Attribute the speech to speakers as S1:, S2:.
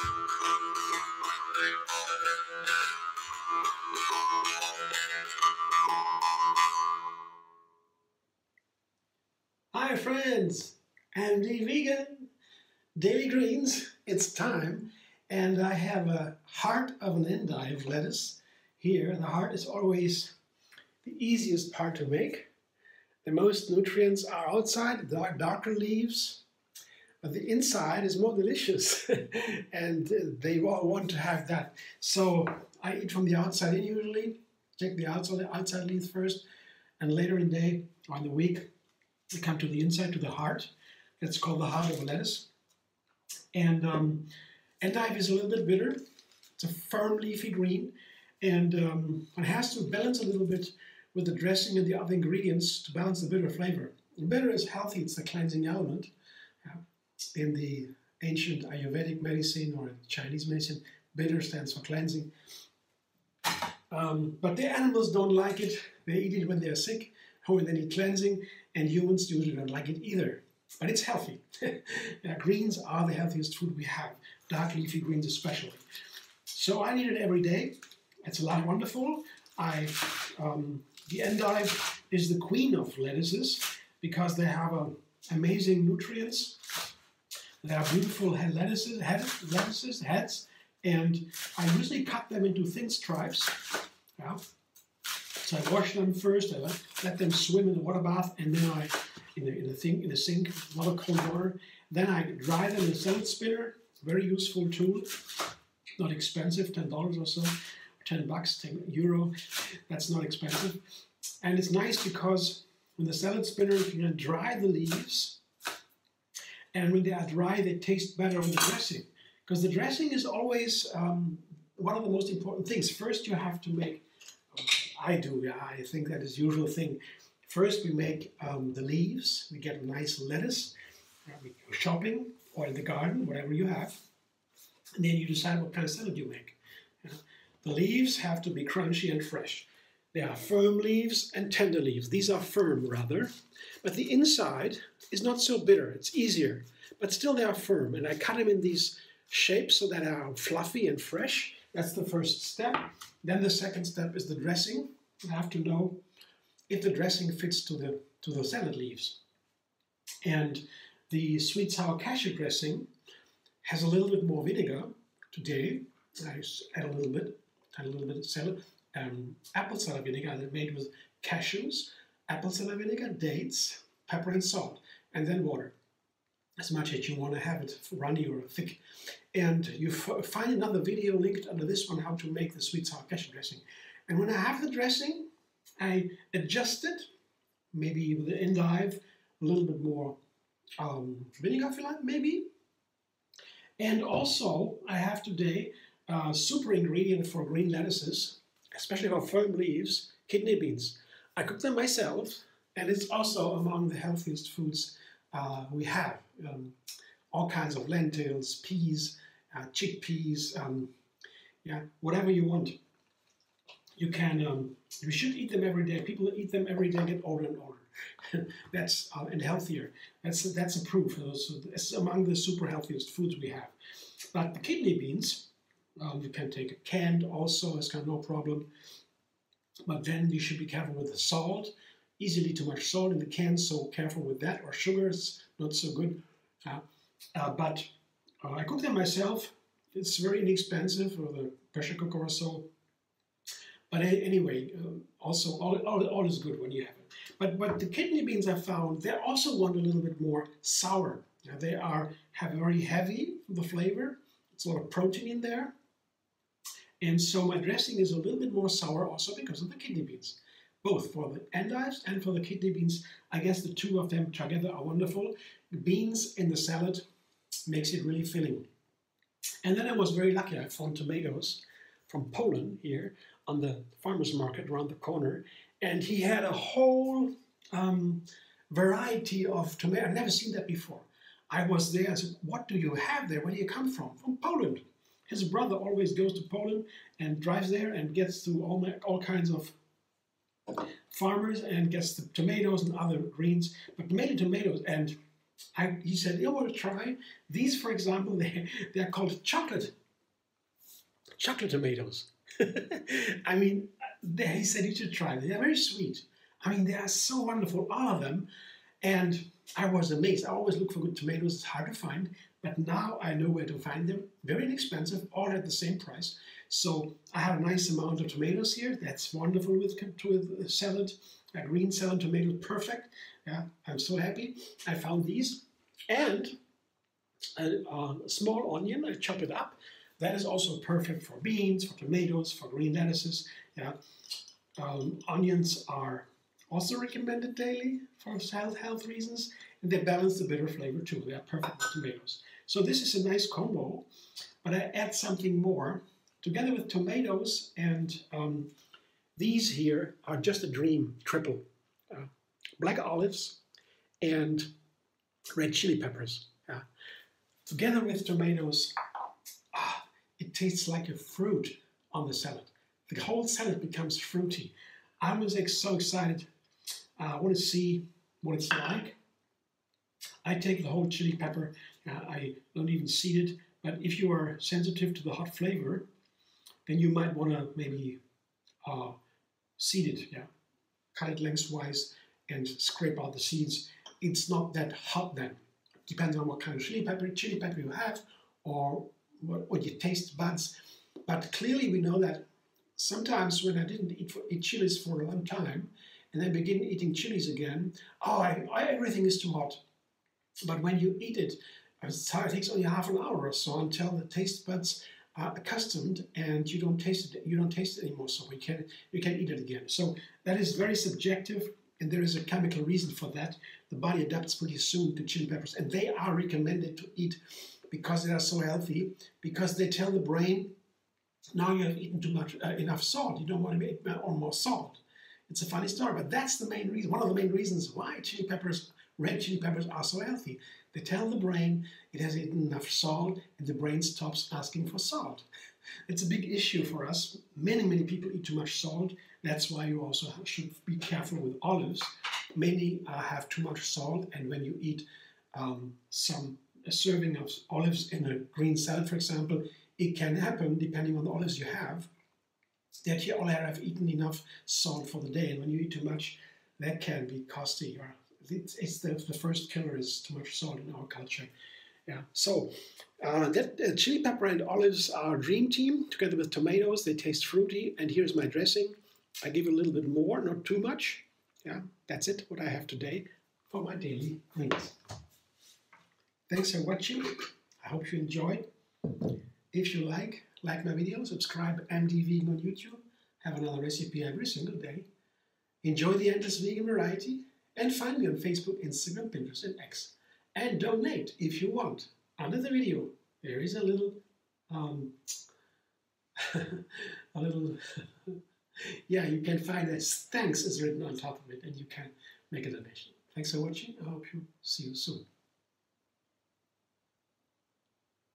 S1: Hi friends, I'm the vegan. Daily greens, it's time. And I have a heart of an endive lettuce here. The heart is always the easiest part to make. The most nutrients are outside, the darker leaves. But the inside is more delicious. And they all want to have that. So I eat from the outside in usually. Take the outside leaves first. And later in the day or in the week, we come to the inside, to the heart. That's called the heart of a lettuce. And endive is a little bit bitter. It's a firm leafy green. And it has to balance a little bit with the dressing and the other ingredients to balance the bitter flavor. And bitter is healthy. It's the cleansing element. In the ancient Ayurvedic medicine or Chinese medicine, bitter stands for cleansing. But the animals don't like it. They eat it when they're sick or when they need cleansing. And humans usually don't like it either. But it's healthy. Greens are the healthiest food we have. Dark leafy greens especially. So I eat it every day. It's a lot wonderful. The endive is the queen of lettuces because they have amazing nutrients. They are beautiful heads, and I usually cut them into thin stripes. Yeah. So I wash them first, I let them swim in the water bath, and then in a sink, a lot of cold water. Then I dry them in a salad spinner, very useful tool, not expensive, $10 or so, $10, €10. That's not expensive. And it's nice because in the salad spinner, you can dry the leaves, and when they are dry, they taste better with the dressing. Because the dressing is always one of the most important things. First, you have to make, I think that is the usual thing. First, we make the leaves. We get a nice lettuce. We go shopping or in the garden, whatever you have. And then you decide what kind of salad you make. The leaves have to be crunchy and fresh. They are firm leaves and tender leaves. These are firm, rather. But the inside is not so bitter. It's easier. But still they are firm. And I cut them in these shapes so that they are fluffy and fresh. That's the first step. Then the second step is the dressing. I have to know if the dressing fits to the salad leaves. And the Sweet Sour Cashew Dressing has a little bit more vinegar today. I just add a little bit of salad. Apple cider vinegar made with cashews, apple cider vinegar, dates, pepper and salt, and then water. As much as you want to have it runny or thick. And you find another video linked under this one how to make the Sweet Sour Cashew Dressing. And when I have the dressing, I adjust it, maybe with the endive, a little bit more vinegar if you like, maybe. And also, I have today a super ingredient for green lettuces, especially for firm leaves, kidney beans. I cook them myself, and it's also among the healthiest foods we have. All kinds of lentils, peas, chickpeas, whatever you want. You can, you should eat them every day. People that eat them every day get older and older. That's and healthier. That's a proof. It's among the super healthiest foods we have. But the kidney beans, you can take it canned also. It's got no problem. But then you should be careful with the salt. Easily too much salt in the can, so careful with that. Or sugar is not so good. But I cook them myself. It's very inexpensive for the pressure cooker or so. But anyway, also all is good when you have it. But the kidney beans I found, they also want a little bit more sour. They have very heavy the flavor. It's a lot of protein in there. And so my dressing is a little bit more sour also because of the kidney beans. Both for the endives and for the kidney beans. I guess the two of them together are wonderful. The beans in the salad makes it really filling. And then I was very lucky. I found tomatoes from Poland here on the farmer's market around the corner. And he had a whole variety of tomatoes. I've never seen that before. I was there. I said, what do you have there? Where do you come from? From Poland. His brother always goes to Poland and drives there and gets to all kinds of farmers and gets the tomatoes and other greens, but mainly tomatoes. And he said, you want to try these, for example, they're called chocolate tomatoes. I mean, he said you should try them. They're very sweet. I mean, they are so wonderful, all of them. And I was amazed. I always look for good tomatoes. It's hard to find. But now I know where to find them. Very inexpensive, all at the same price. So I have a nice amount of tomatoes here. That's wonderful with salad. A green salad tomato, perfect. Yeah, I'm so happy. I found these. And a small onion, I chop it up. That is also perfect for beans, for tomatoes, for green lettuces. Yeah, onions are also recommended daily for health reasons, and they balance the bitter flavor too. They are perfect with tomatoes. So this is a nice combo, but I add something more. Together with tomatoes and these here are just a dream triple. Black olives and red chili peppers. Together with tomatoes, it tastes like a fruit on the salad. The whole salad becomes fruity. I'm so excited. I want to see what it's like. I take the whole chili pepper. I don't even seed it. But if you are sensitive to the hot flavor, then you might want to maybe seed it. Yeah, cut it lengthwise and scrape out the seeds. It's not that hot then. Depends on what kind of chili pepper you have, or what your taste buds. But clearly we know that sometimes when I didn't eat chilies for a long time, and then begin eating chilies again, everything is too hot. But when you eat it, it takes only half an hour or so until the taste buds are accustomed, and you don't taste it. You don't taste it anymore, so you can eat it again. So that is very subjective, and there is a chemical reason for that. The body adapts pretty soon to chili peppers, and they are recommended to eat because they are so healthy. Because they tell the brain, now you have eaten too much, enough salt. You don't want to eat more salt. It's a funny story, but that's the main reason. One of the main reasons why red chili peppers are so healthy. They tell the brain it has eaten enough salt, and the brain stops asking for salt. It's a big issue for us. Many people eat too much salt. That's why you also should be careful with olives. Many have too much salt, and when you eat a serving of olives in a green salad, for example, it can happen, depending on the olives you have, that you all have eaten enough salt for the day. And when you eat too much, that can be costly. It's the first killer is too much salt in our culture. Yeah. So chili pepper and olives are a dream team. Together with tomatoes, they taste fruity. And here's my dressing. I give a little bit more, not too much. Yeah, that's it. What I have today for my daily greens. Thanks for watching. I hope you enjoyed. If you like my video, subscribe MD Vegan on YouTube. Have another recipe every single day. Enjoy the endless vegan variety. And find me on Facebook, Instagram, Pinterest, and X. And donate if you want. Under the video, there is a little, yeah, you can find a thanks is written on top of it, and you can make a donation. Thanks for watching. I hope you see you soon.